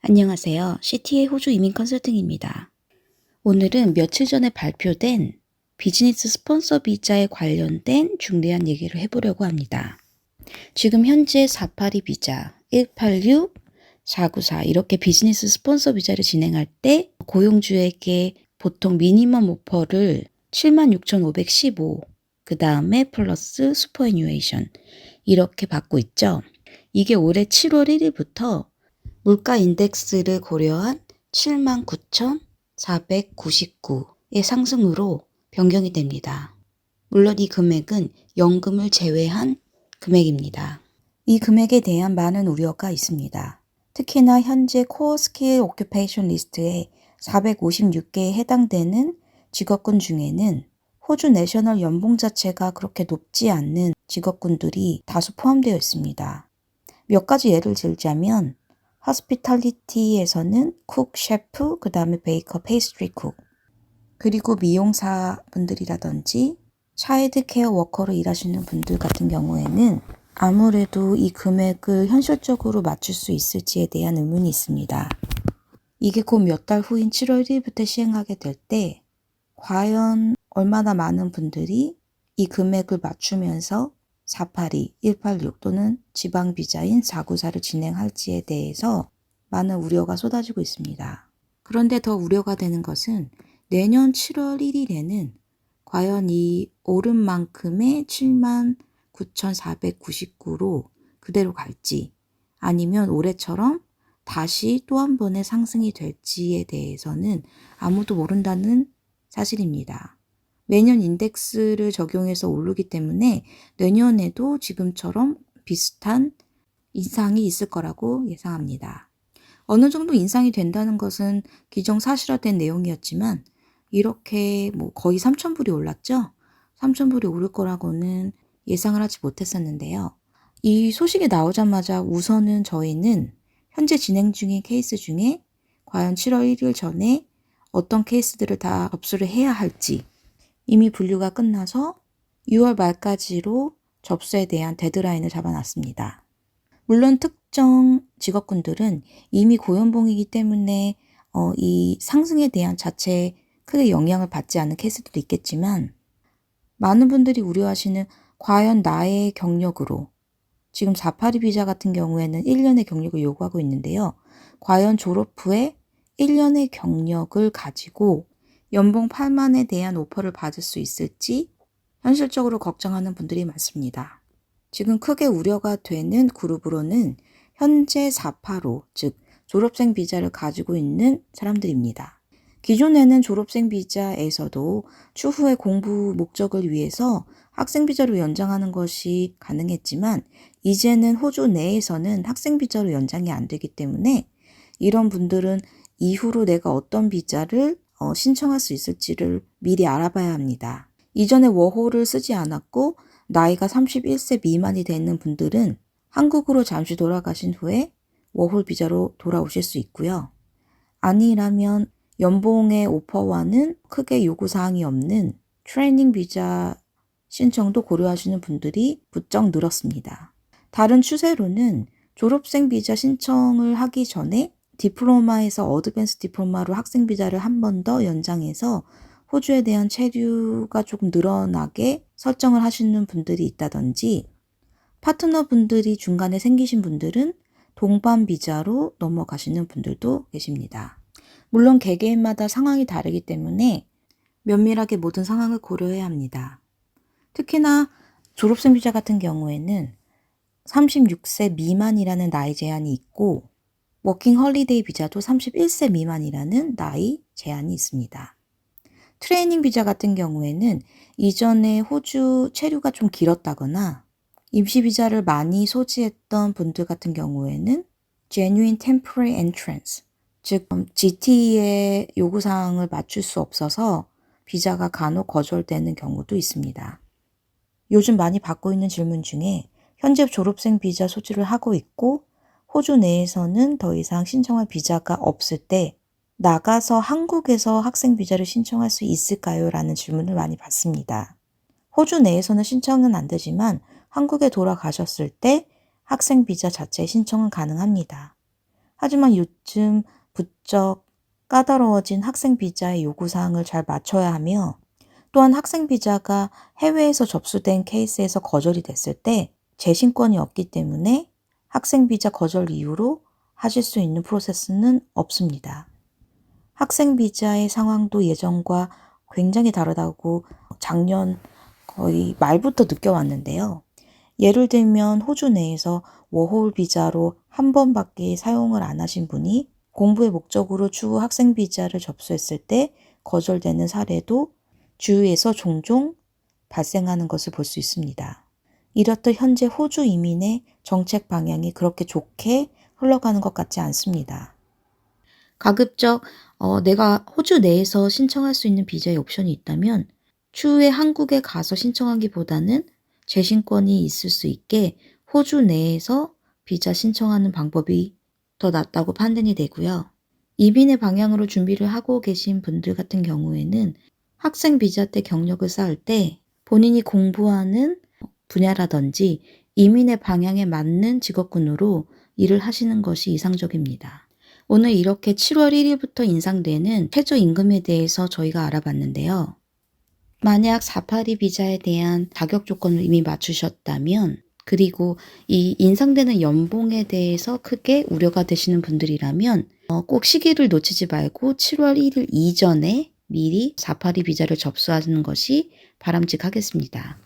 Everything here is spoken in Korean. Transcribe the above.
안녕하세요. CTA 호주 이민 컨설팅입니다. 오늘은 며칠 전에 발표된 비즈니스 스폰서 비자에 관련된 중대한 얘기를 해보려고 합니다. 지금 현재 482 비자, 186, 494 이렇게 비즈니스 스폰서 비자를 진행할 때 고용주에게 보통 미니멈 오퍼를 76,515, 그 다음에 플러스 슈퍼애뉴에이션 이렇게 받고 있죠. 이게 올해 7월 1일부터 물가 인덱스를 고려한 79,499의 상승으로 변경이 됩니다. 물론 이 금액은 연금을 제외한 금액입니다. 이 금액에 대한 많은 우려가 있습니다. 특히나 현재 코어 스킬 오큐페이션 리스트에 456개에 해당되는 직업군 중에는 호주 내셔널 연봉 자체가 그렇게 높지 않는 직업군들이 다수 포함되어 있습니다. 몇 가지 예를 들자면 호스피탈리티에서는 쿡, 셰프, 그 다음에 베이커, 페이스트리 쿡, 그리고 미용사분들이라든지 차일드 케어 워커로 일하시는 분들 같은 경우에는 아무래도 이 금액을 현실적으로 맞출 수 있을지에 대한 의문이 있습니다. 이게 곧 몇 달 후인 7월 1일부터 시행하게 될 때 과연 얼마나 많은 분들이 이 금액을 맞추면서 482, 186 또는 지방비자인 494를 진행할지에 대해서 많은 우려가 쏟아지고 있습니다. 그런데 더 우려가 되는 것은 내년 7월 1일에는 과연 이 오른 만큼의 79,499로 그대로 갈지 아니면 올해처럼 다시 또 한 번의 상승이 될지에 대해서는 아무도 모른다는 사실입니다. 매년 인덱스를 적용해서 오르기 때문에 내년에도 지금처럼 비슷한 인상이 있을 거라고 예상합니다. 어느 정도 인상이 된다는 것은 기정사실화된 내용이었지만 이렇게 거의 3,000불이 올랐죠? 3,000불이 오를 거라고는 예상을 하지 못했었는데요. 이 소식이 나오자마자 우선은 저희는 현재 진행 중인 케이스 중에 과연 7월 1일 전에 어떤 케이스들을 다 접수를 해야 할지 이미 분류가 끝나서 6월 말까지로 접수에 대한 데드라인을 잡아놨습니다. 물론 특정 직업군들은 이미 고연봉이기 때문에 이 상승에 대한 자체에 크게 영향을 받지 않는 케이스들도 있겠지만 많은 분들이 우려하시는 과연 나의 경력으로 지금 482 비자 같은 경우에는 1년의 경력을 요구하고 있는데요. 과연 졸업 후에 1년의 경력을 가지고 연봉 8만에 대한 오퍼를 받을 수 있을지 현실적으로 걱정하는 분들이 많습니다. 지금 크게 우려가 되는 그룹으로는 현재 485, 즉 졸업생 비자를 가지고 있는 사람들입니다. 기존에는 졸업생 비자에서도 추후에 공부 목적을 위해서 학생 비자로 연장하는 것이 가능했지만 이제는 호주 내에서는 학생 비자로 연장이 안 되기 때문에 이런 분들은 이후로 내가 어떤 비자를 신청할 수 있을지를 미리 알아봐야 합니다. 이전에 워홀을 쓰지 않았고 나이가 31세 미만이 되는 분들은 한국으로 잠시 돌아가신 후에 워홀 비자로 돌아오실 수 있고요. 아니라면 연봉의 오퍼와는 크게 요구사항이 없는 트레이닝 비자 신청도 고려하시는 분들이 부쩍 늘었습니다. 다른 추세로는 졸업생 비자 신청을 하기 전에 디플로마에서 어드밴스 디플로마로 학생 비자를 한 번 더 연장해서 호주에 대한 체류가 조금 늘어나게 설정을 하시는 분들이 있다든지 파트너 분들이 중간에 생기신 분들은 동반 비자로 넘어가시는 분들도 계십니다. 물론 개개인마다 상황이 다르기 때문에 면밀하게 모든 상황을 고려해야 합니다. 특히나 졸업생 비자 같은 경우에는 36세 미만이라는 나이 제한이 있고 워킹 홀리데이 비자도 31세 미만이라는 나이 제한이 있습니다. 트레이닝 비자 같은 경우에는 이전에 호주 체류가 좀 길었다거나 임시 비자를 많이 소지했던 분들 같은 경우에는 Genuine Temporary Entrance, 즉 GT의 요구사항을 맞출 수 없어서 비자가 간혹 거절되는 경우도 있습니다. 요즘 많이 받고 있는 질문 중에 현재 졸업생 비자 소지를 하고 있고 호주 내에서는 더 이상 신청할 비자가 없을 때 나가서 한국에서 학생 비자를 신청할 수 있을까요? 라는 질문을 많이 받습니다. 호주 내에서는 신청은 안 되지만 한국에 돌아가셨을 때 학생 비자 자체 신청은 가능합니다. 하지만 요즘 부쩍 까다로워진 학생 비자의 요구사항을 잘 맞춰야 하며 또한 학생 비자가 해외에서 접수된 케이스에서 거절이 됐을 때 재신권이 없기 때문에 학생 비자 거절 이유로 하실 수 있는 프로세스는 없습니다. 학생 비자의 상황도 예전과 굉장히 다르다고 작년 거의 말부터 느껴왔는데요. 예를 들면 호주 내에서 워홀 비자로 한 번밖에 사용을 안 하신 분이 공부의 목적으로 추후 학생 비자를 접수했을 때 거절되는 사례도 주위에서 종종 발생하는 것을 볼 수 있습니다. 이렇듯 현재 호주 이민의 정책 방향이 그렇게 좋게 흘러가는 것 같지 않습니다. 가급적 내가 호주 내에서 신청할 수 있는 비자의 옵션이 있다면 추후에 한국에 가서 신청하기보다는 재신권이 있을 수 있게 호주 내에서 비자 신청하는 방법이 더 낫다고 판단이 되고요. 이민의 방향으로 준비를 하고 계신 분들 같은 경우에는 학생 비자 때 경력을 쌓을 때 본인이 공부하는 분야라든지 이민의 방향에 맞는 직업군으로 일을 하시는 것이 이상적입니다. 오늘 이렇게 7월 1일부터 인상되는 최저임금에 대해서 저희가 알아봤는데요. 만약 482 비자에 대한 자격 조건을 이미 맞추셨다면 그리고 이 인상되는 연봉에 대해서 크게 우려가 되시는 분들이라면 꼭 시기를 놓치지 말고 7월 1일 이전에 미리 482 비자를 접수하는 것이 바람직하겠습니다.